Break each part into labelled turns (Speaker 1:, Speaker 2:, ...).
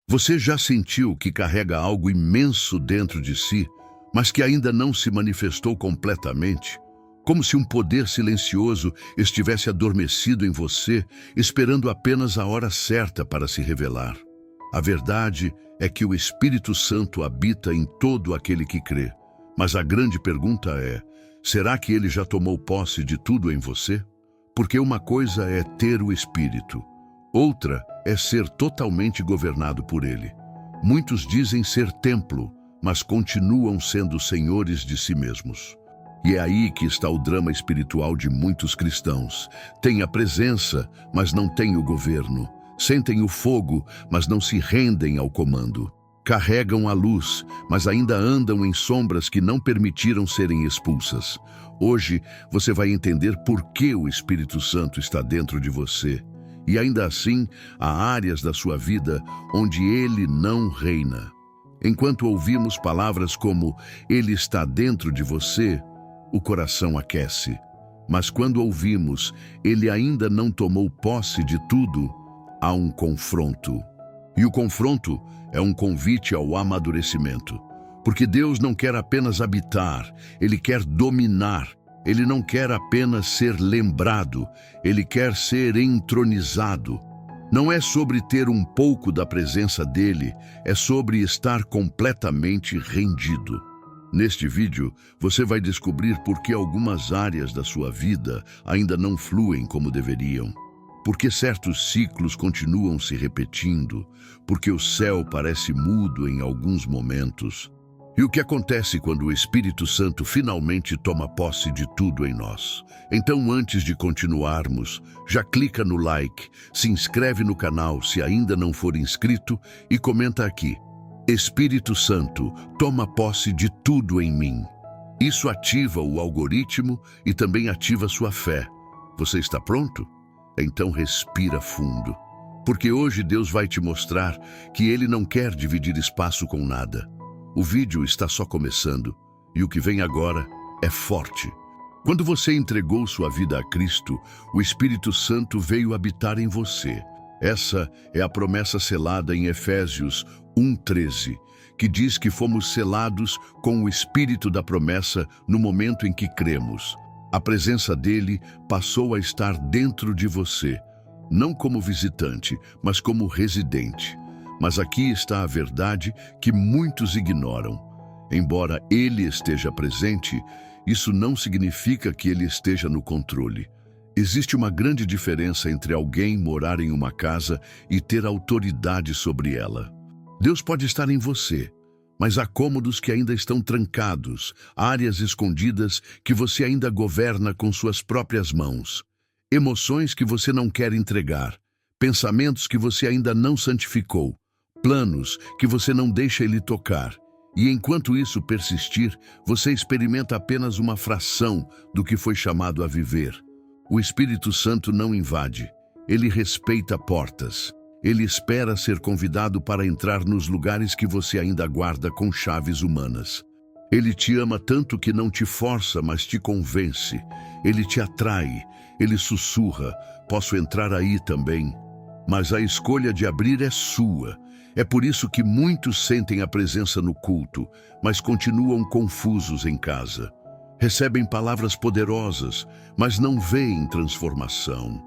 Speaker 1: Você já sentiu que carrega algo imenso dentro de si, mas que ainda não se manifestou completamente? Como se um poder silencioso estivesse adormecido em você, esperando apenas a hora certa para se revelar. A verdade é que o Espírito Santo habita em todo aquele que crê. Mas a grande pergunta é, será que ele já tomou posse de tudo em você? Porque uma coisa é ter o Espírito, outra é ser totalmente governado por ele. Muitos dizem ser templo, mas continuam sendo senhores de si mesmos. E é aí que está o drama espiritual de muitos cristãos. Têm a presença, mas não têm o governo. Sentem o fogo, mas não se rendem ao comando. Carregam a luz, mas ainda andam em sombras que não permitiram serem expulsas. Hoje, você vai entender por que o Espírito Santo está dentro de você. E ainda assim, há áreas da sua vida onde ele não reina. Enquanto ouvimos palavras como "ele está dentro de você", o coração aquece. Mas quando ouvimos "ele ainda não tomou posse de tudo", há um confronto. E o confronto é um convite ao amadurecimento. Porque Deus não quer apenas habitar, ele quer dominar. Ele não quer apenas ser lembrado, ele quer ser entronizado. Não é sobre ter um pouco da presença dele, é sobre estar completamente rendido. Neste vídeo, você vai descobrir por que algumas áreas da sua vida ainda não fluem como deveriam. Por que certos ciclos continuam se repetindo, porque o céu parece mudo em alguns momentos. E o que acontece quando o Espírito Santo finalmente toma posse de tudo em nós? Então, antes de continuarmos, já clica no like, se inscreve no canal se ainda não for inscrito e comenta aqui: Espírito Santo, toma posse de tudo em mim. Isso ativa o algoritmo e também ativa sua fé. Você está pronto? Então respira fundo. Porque hoje Deus vai te mostrar que ele não quer dividir espaço com nada. O vídeo está só começando, e o que vem agora é forte. Quando você entregou sua vida a Cristo, o Espírito Santo veio habitar em você. Essa é a promessa selada em Efésios 1:13, que diz que fomos selados com o Espírito da promessa no momento em que cremos. A presença dele passou a estar dentro de você, não como visitante, mas como residente. Mas aqui está a verdade que muitos ignoram. Embora ele esteja presente, isso não significa que ele esteja no controle. Existe uma grande diferença entre alguém morar em uma casa e ter autoridade sobre ela. Deus pode estar em você, mas há cômodos que ainda estão trancados, áreas escondidas que você ainda governa com suas próprias mãos, emoções que você não quer entregar, pensamentos que você ainda não santificou, planos que você não deixa ele tocar. E enquanto isso persistir, você experimenta apenas uma fração do que foi chamado a viver. O Espírito Santo não invade, ele respeita portas. Ele espera ser convidado para entrar nos lugares que você ainda guarda com chaves humanas. Ele te ama tanto que não te força, mas te convence. Ele te atrai, ele sussurra: "Posso entrar aí também?" Mas a escolha de abrir é sua. É por isso que muitos sentem a presença no culto, mas continuam confusos em casa. Recebem palavras poderosas, mas não veem transformação.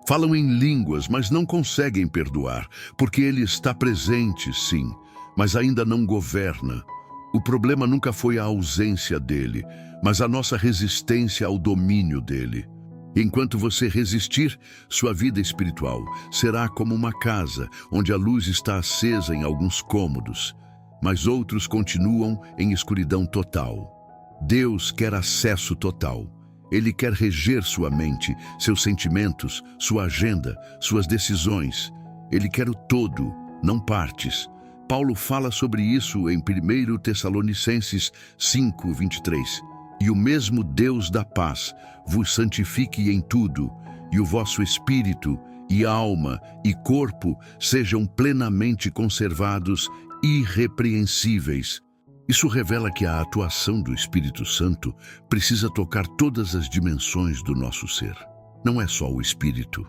Speaker 1: Falam em línguas, mas não conseguem perdoar, porque ele está presente, sim, mas ainda não governa. O problema nunca foi a ausência dele, mas a nossa resistência ao domínio dele. Enquanto você resistir, sua vida espiritual será como uma casa onde a luz está acesa em alguns cômodos, mas outros continuam em escuridão total. Deus quer acesso total. Ele quer reger sua mente, seus sentimentos, sua agenda, suas decisões. Ele quer o todo, não partes. Paulo fala sobre isso em 1 Tessalonicenses 5:23. E o mesmo Deus da paz vos santifique em tudo, e o vosso espírito, e alma, e corpo sejam plenamente conservados, irrepreensíveis. Isso revela que a atuação do Espírito Santo precisa tocar todas as dimensões do nosso ser. Não é só o espírito,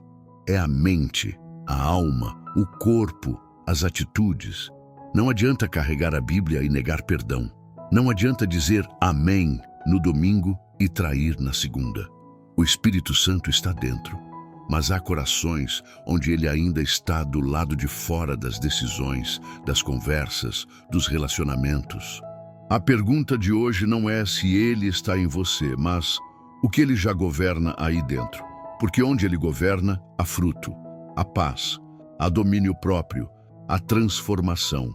Speaker 1: é a mente, a alma, o corpo, as atitudes. Não adianta carregar a Bíblia e negar perdão. Não adianta dizer amém no domingo e trair na segunda. O Espírito Santo está dentro, mas há corações onde ele ainda está do lado de fora das decisões, das conversas, dos relacionamentos. A pergunta de hoje não é se ele está em você, mas o que ele já governa aí dentro. Porque onde ele governa, há fruto, há paz, há domínio próprio, há transformação.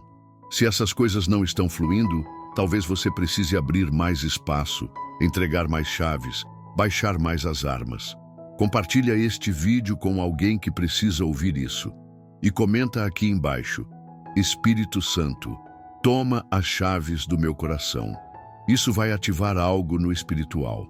Speaker 1: Se essas coisas não estão fluindo, talvez você precise abrir mais espaço, entregar mais chaves, baixar mais as armas. Compartilha este vídeo com alguém que precisa ouvir isso. E comenta aqui embaixo: Espírito Santo, toma as chaves do meu coração. Isso vai ativar algo no espiritual.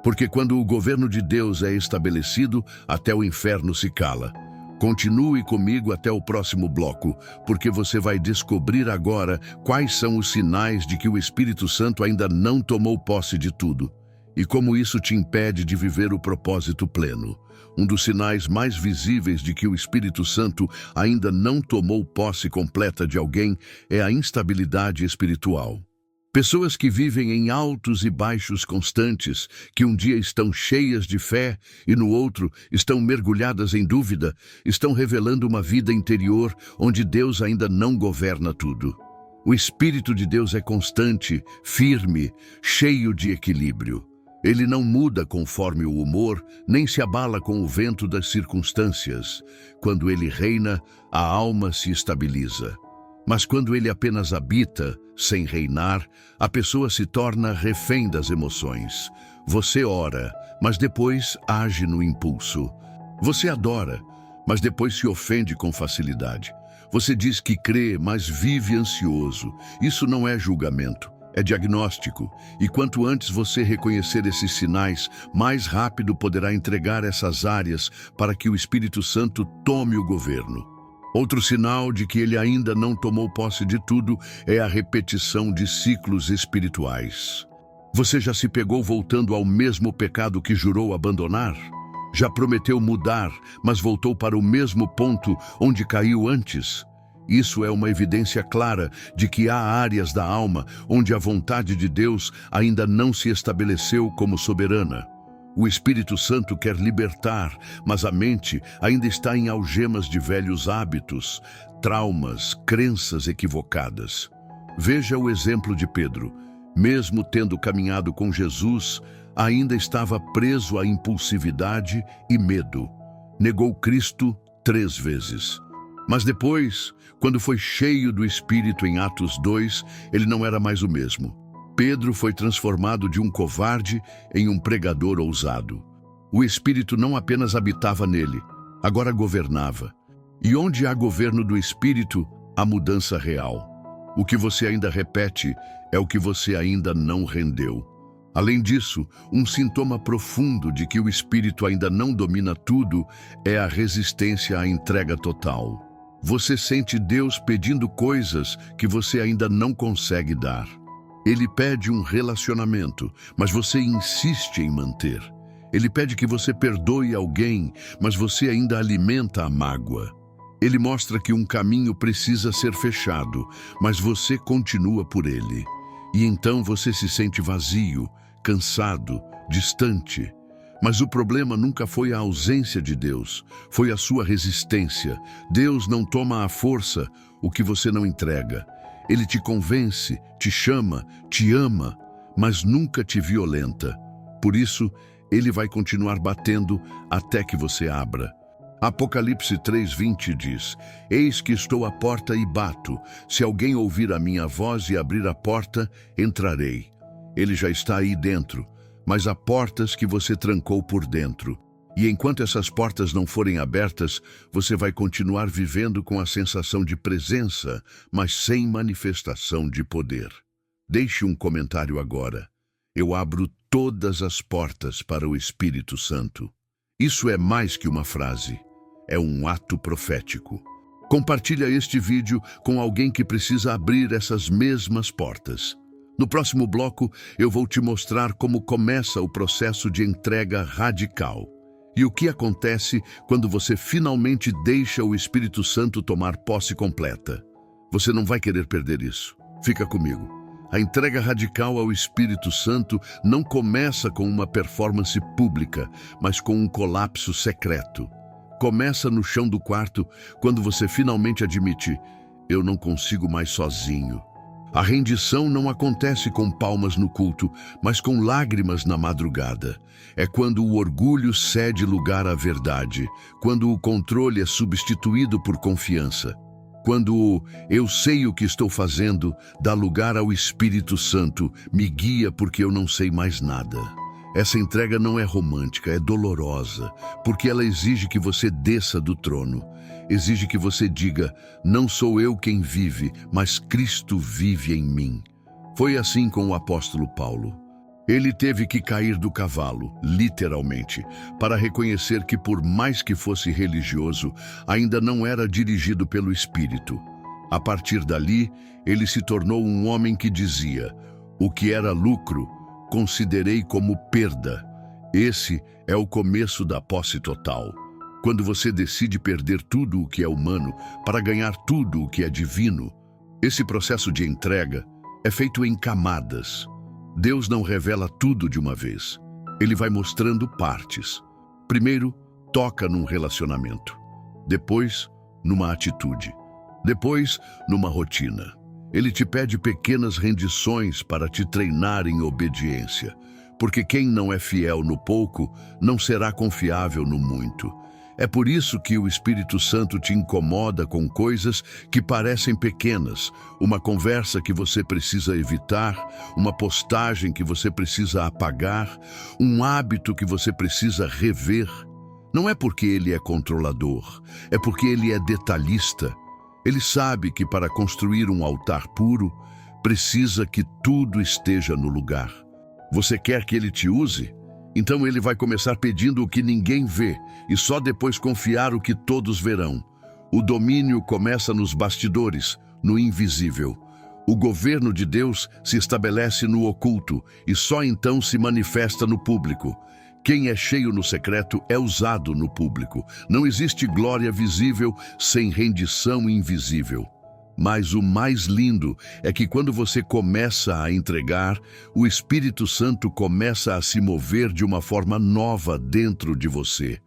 Speaker 1: Porque quando o governo de Deus é estabelecido, até o inferno se cala. Continue comigo até o próximo bloco, porque você vai descobrir agora quais são os sinais de que o Espírito Santo ainda não tomou posse de tudo e como isso te impede de viver o propósito pleno. Um dos sinais mais visíveis de que o Espírito Santo ainda não tomou posse completa de alguém é a instabilidade espiritual. Pessoas que vivem em altos e baixos constantes, que um dia estão cheias de fé e no outro estão mergulhadas em dúvida, estão revelando uma vida interior onde Deus ainda não governa tudo. O Espírito de Deus é constante, firme, cheio de equilíbrio. Ele não muda conforme o humor, nem se abala com o vento das circunstâncias. Quando ele reina, a alma se estabiliza. Mas quando ele apenas habita, sem reinar, a pessoa se torna refém das emoções. Você ora, mas depois age no impulso. Você adora, mas depois se ofende com facilidade. Você diz que crê, mas vive ansioso. Isso não é julgamento, é diagnóstico. E quanto antes você reconhecer esses sinais, mais rápido poderá entregar essas áreas para que o Espírito Santo tome o governo. Outro sinal de que ele ainda não tomou posse de tudo é a repetição de ciclos espirituais. Você já se pegou voltando ao mesmo pecado que jurou abandonar? Já prometeu mudar, mas voltou para o mesmo ponto onde caiu antes? Isso é uma evidência clara de que há áreas da alma onde a vontade de Deus ainda não se estabeleceu como soberana. O Espírito Santo quer libertar, mas a mente ainda está em algemas de velhos hábitos, traumas, crenças equivocadas. Veja o exemplo de Pedro. Mesmo tendo caminhado com Jesus, ainda estava preso à impulsividade e medo. Negou Cristo 3 vezes. Mas depois, quando foi cheio do Espírito em Atos 2, ele não era mais o mesmo. Pedro foi transformado de um covarde em um pregador ousado. O Espírito não apenas habitava nele, agora governava. E onde há governo do Espírito, há mudança real. O que você ainda repete é o que você ainda não rendeu. Além disso, um sintoma profundo de que o Espírito ainda não domina tudo é a resistência à entrega total. Você sente Deus pedindo coisas que você ainda não consegue dar. Ele pede um relacionamento, mas você insiste em manter. Ele pede que você perdoe alguém, mas você ainda alimenta a mágoa. Ele mostra que um caminho precisa ser fechado, mas você continua por ele. E então você se sente vazio, cansado, distante. Mas o problema nunca foi a ausência de Deus, foi a sua resistência. Deus não toma à força o que você não entrega. Ele te convence, te chama, te ama, mas nunca te violenta. Por isso, ele vai continuar batendo até que você abra. Apocalipse 3:20 diz: Eis que estou à porta e bato. Se alguém ouvir a minha voz e abrir a porta, entrarei. Ele já está aí dentro, mas há portas que você trancou por dentro. E enquanto essas portas não forem abertas, você vai continuar vivendo com a sensação de presença, mas sem manifestação de poder. Deixe um comentário agora. Eu abro todas as portas para o Espírito Santo. Isso é mais que uma frase. É um ato profético. Compartilha este vídeo com alguém que precisa abrir essas mesmas portas. No próximo bloco, eu vou te mostrar como começa o processo de entrega radical. E o que acontece quando você finalmente deixa o Espírito Santo tomar posse completa? Você não vai querer perder isso. Fica comigo. A entrega radical ao Espírito Santo não começa com uma performance pública, mas com um colapso secreto. Começa no chão do quarto, quando você finalmente admite: eu não consigo mais sozinho. A rendição não acontece com palmas no culto, mas com lágrimas na madrugada. É quando o orgulho cede lugar à verdade, quando o controle é substituído por confiança. Quando o "eu sei o que estou fazendo" dá lugar ao Espírito Santo, me guia porque eu não sei mais nada. Essa entrega não é romântica, é dolorosa, porque ela exige que você desça do trono. Exige que você diga: não sou eu quem vive, mas Cristo vive em mim. Foi assim com o apóstolo Paulo. Ele teve que cair do cavalo, literalmente, para reconhecer que, por mais que fosse religioso, ainda não era dirigido pelo Espírito. A partir dali, ele se tornou um homem que dizia: o que era lucro, considerei como perda. Esse é o começo da posse total. Quando você decide perder tudo o que é humano para ganhar tudo o que é divino, esse processo de entrega é feito em camadas. Deus não revela tudo de uma vez. Ele vai mostrando partes. Primeiro, toca num relacionamento. Depois, numa atitude. Depois, numa rotina. Ele te pede pequenas rendições para te treinar em obediência. Porque quem não é fiel no pouco, não será confiável no muito. É por isso que o Espírito Santo te incomoda com coisas que parecem pequenas, uma conversa que você precisa evitar, uma postagem que você precisa apagar, um hábito que você precisa rever. Não é porque ele é controlador, é porque ele é detalhista. Ele sabe que para construir um altar puro, precisa que tudo esteja no lugar. Você quer que ele te use? Então ele vai começar pedindo o que ninguém vê e só depois confiar o que todos verão. O domínio começa nos bastidores, no invisível. O governo de Deus se estabelece no oculto e só então se manifesta no público. Quem é cheio no secreto é usado no público. Não existe glória visível sem rendição invisível. Mas o mais lindo é que quando você começa a entregar, o Espírito Santo começa a se mover de uma forma nova dentro de você.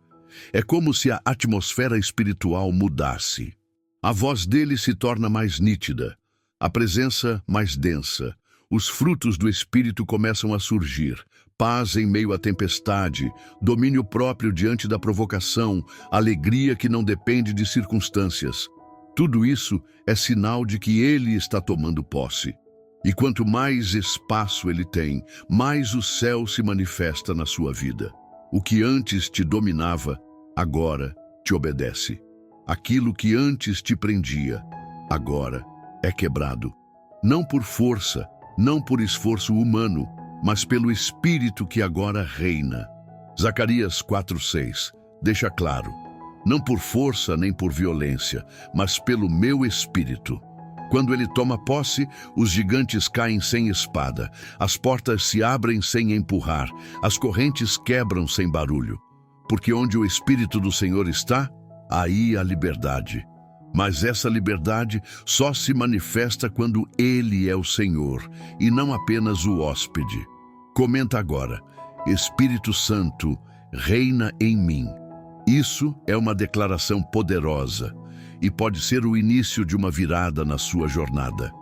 Speaker 1: É como se a atmosfera espiritual mudasse. A voz dele se torna mais nítida, a presença mais densa. Os frutos do Espírito começam a surgir. Paz em meio à tempestade, domínio próprio diante da provocação, alegria que não depende de circunstâncias. Tudo isso é sinal de que ele está tomando posse. E quanto mais espaço ele tem, mais o céu se manifesta na sua vida. O que antes te dominava, agora te obedece. Aquilo que antes te prendia, agora é quebrado. Não por força, não por esforço humano, mas pelo Espírito que agora reina. Zacarias 4:6 deixa claro: não por força nem por violência, mas pelo meu Espírito. Quando ele toma posse, os gigantes caem sem espada, as portas se abrem sem empurrar, as correntes quebram sem barulho. Porque onde o Espírito do Senhor está, aí há liberdade. Mas essa liberdade só se manifesta quando ele é o Senhor, e não apenas o hóspede. Comenta agora: Espírito Santo, reina em mim. Isso é uma declaração poderosa e pode ser o início de uma virada na sua jornada.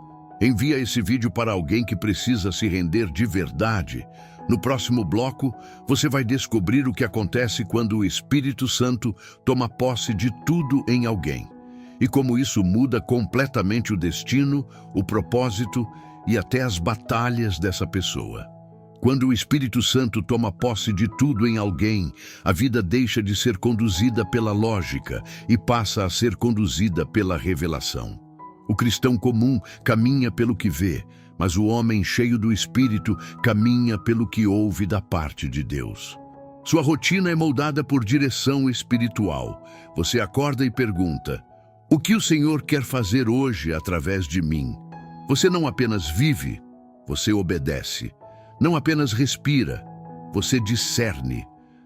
Speaker 1: Envia esse vídeo para alguém que precisa se render de verdade. No próximo bloco, você vai descobrir o que acontece quando o Espírito Santo toma posse de tudo em alguém e como isso muda completamente o destino, o propósito e até as batalhas dessa pessoa. Quando o Espírito Santo toma posse de tudo em alguém, a vida deixa de ser conduzida pela lógica e passa a ser conduzida pela revelação. O cristão comum caminha pelo que vê, mas o homem cheio do Espírito caminha pelo que ouve da parte de Deus. Sua rotina é moldada por direção espiritual. Você acorda e pergunta: o que o Senhor quer fazer hoje através de mim? Você não apenas vive, você obedece. Não apenas respira, você discerne.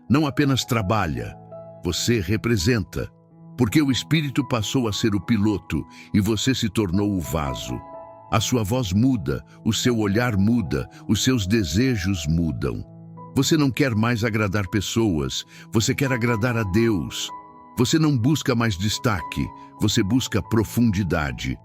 Speaker 1: não apenas trabalha, você representa. Porque o Espírito passou a ser o piloto e você se tornou o vaso. A sua voz muda, o seu olhar muda, os seus desejos mudam. Você não quer mais agradar pessoas, você quer agradar a Deus. Você não busca mais destaque, você busca profundidade.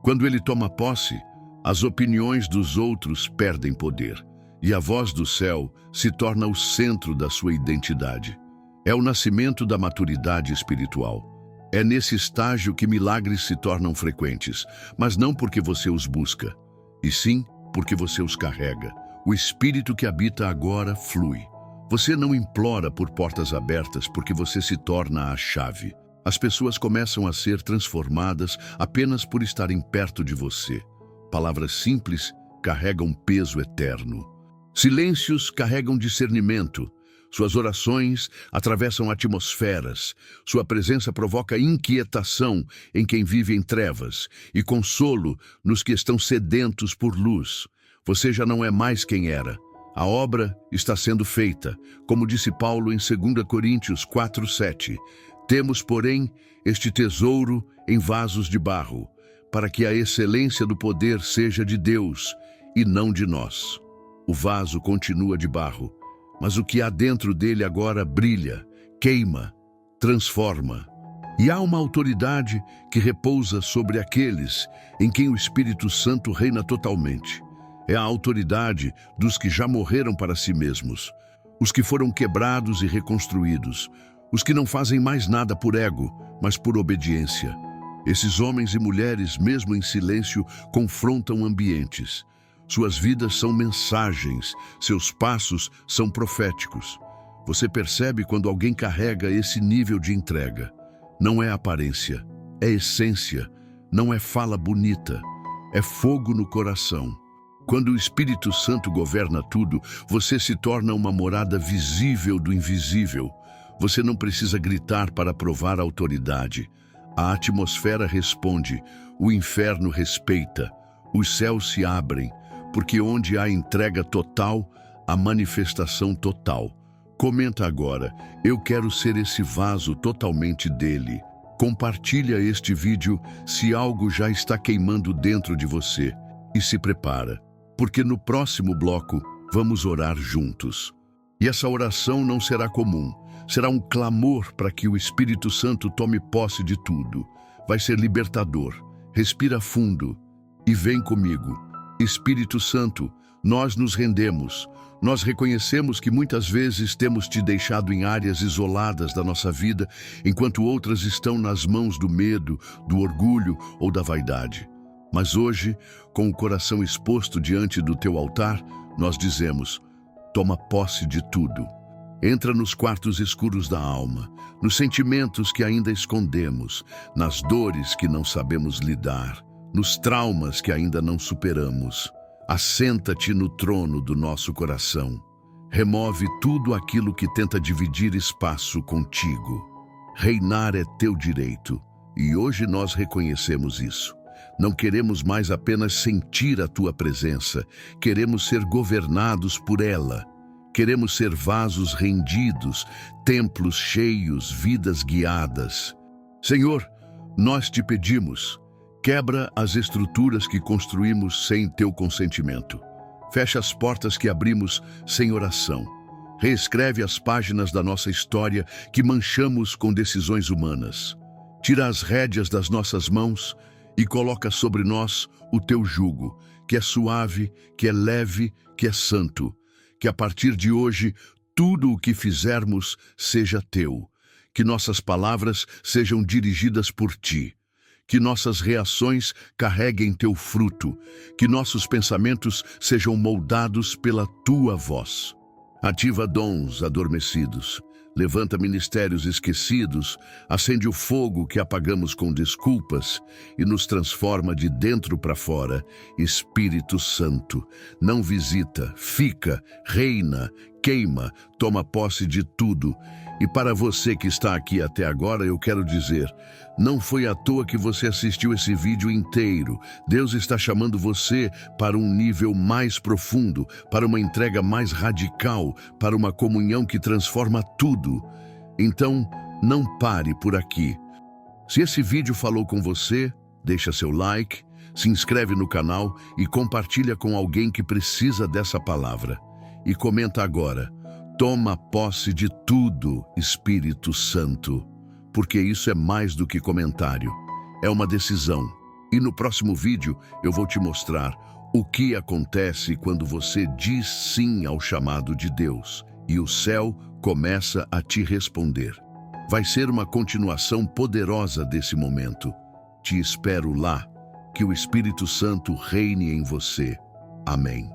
Speaker 1: Quando ele toma posse, as opiniões dos outros perdem poder, e a voz do céu se torna o centro da sua identidade. É o nascimento da maturidade espiritual. É nesse estágio que milagres se tornam frequentes, mas não porque você os busca, e sim porque você os carrega. O Espírito que habita agora flui. Você não implora por portas abertas porque você se torna a chave. As pessoas começam a ser transformadas apenas por estarem perto de você. Palavras simples carregam peso eterno. Silêncios carregam discernimento. Suas orações atravessam atmosferas. Sua presença provoca inquietação em quem vive em trevas e consolo nos que estão sedentos por luz. Você já não é mais quem era. A obra está sendo feita, como disse Paulo em 2 Coríntios 4:7. Temos, porém, este tesouro em vasos de barro, para que a excelência do poder seja de Deus e não de nós. O vaso continua de barro, mas o que há dentro dele agora brilha, queima, transforma. E há uma autoridade que repousa sobre aqueles em quem o Espírito Santo reina totalmente. É a autoridade dos que já morreram para si mesmos, os que foram quebrados e reconstruídos, os que não fazem mais nada por ego, mas por obediência. Esses homens e mulheres, mesmo em silêncio, confrontam ambientes. Suas vidas são mensagens, seus passos são proféticos. Você percebe quando alguém carrega esse nível de entrega. Não é aparência, é essência, não é fala bonita, é fogo no coração. Quando o Espírito Santo governa tudo, você se torna uma morada visível do invisível. Você não precisa gritar para provar a autoridade. A atmosfera responde, o inferno respeita, os céus se abrem, porque onde há entrega total, há manifestação total. Comenta agora, eu quero ser esse vaso totalmente dele. Compartilha este vídeo se algo já está queimando dentro de você. E se prepara, porque no próximo bloco vamos orar juntos. E essa oração não será comum, será um clamor para que o Espírito Santo tome posse de tudo. Vai ser libertador. Respira fundo e vem comigo. Espírito Santo, nós nos rendemos. Nós reconhecemos que muitas vezes temos te deixado em áreas isoladas da nossa vida, enquanto outras estão nas mãos do medo, do orgulho ou da vaidade. Mas hoje, com o coração exposto diante do teu altar, nós dizemos, toma posse de tudo. Entra nos quartos escuros da alma, nos sentimentos que ainda escondemos, nas dores que não sabemos lidar, nos traumas que ainda não superamos. Assenta-te no trono do nosso coração. Remove tudo aquilo que tenta dividir espaço contigo. Reinar é teu direito, e hoje nós reconhecemos isso. Não queremos mais apenas sentir a tua presença, queremos ser governados por ela. Queremos ser vasos rendidos, templos cheios, vidas guiadas. Senhor, nós te pedimos, quebra as estruturas que construímos sem teu consentimento. Fecha as portas que abrimos sem oração. Reescreve as páginas da nossa história que manchamos com decisões humanas. Tira as rédeas das nossas mãos e coloca sobre nós o teu jugo, que é suave, que é leve, que é santo. Que a partir de hoje, tudo o que fizermos seja teu. Que nossas palavras sejam dirigidas por ti. Que nossas reações carreguem teu fruto. Que nossos pensamentos sejam moldados pela tua voz. Ativa dons adormecidos. Levanta ministérios esquecidos, acende o fogo que apagamos com desculpas e nos transforma de dentro para fora. Espírito Santo, não visita, fica, reina, queima, toma posse de tudo E para você que está aqui até agora, eu quero dizer, não foi à toa que você assistiu esse vídeo inteiro. Deus está chamando você para um nível mais profundo, para uma entrega mais radical, para uma comunhão que transforma tudo. Então, não pare por aqui. Se esse vídeo falou com você, deixa seu like, se inscreve no canal e compartilha com alguém que precisa dessa palavra. E comenta agora: toma posse de tudo, Espírito Santo, porque isso é mais do que comentário, é uma decisão. E no próximo vídeo eu vou te mostrar o que acontece quando você diz sim ao chamado de Deus e o céu começa a te responder. Vai ser uma continuação poderosa desse momento. Te espero lá, que o Espírito Santo reine em você. Amém.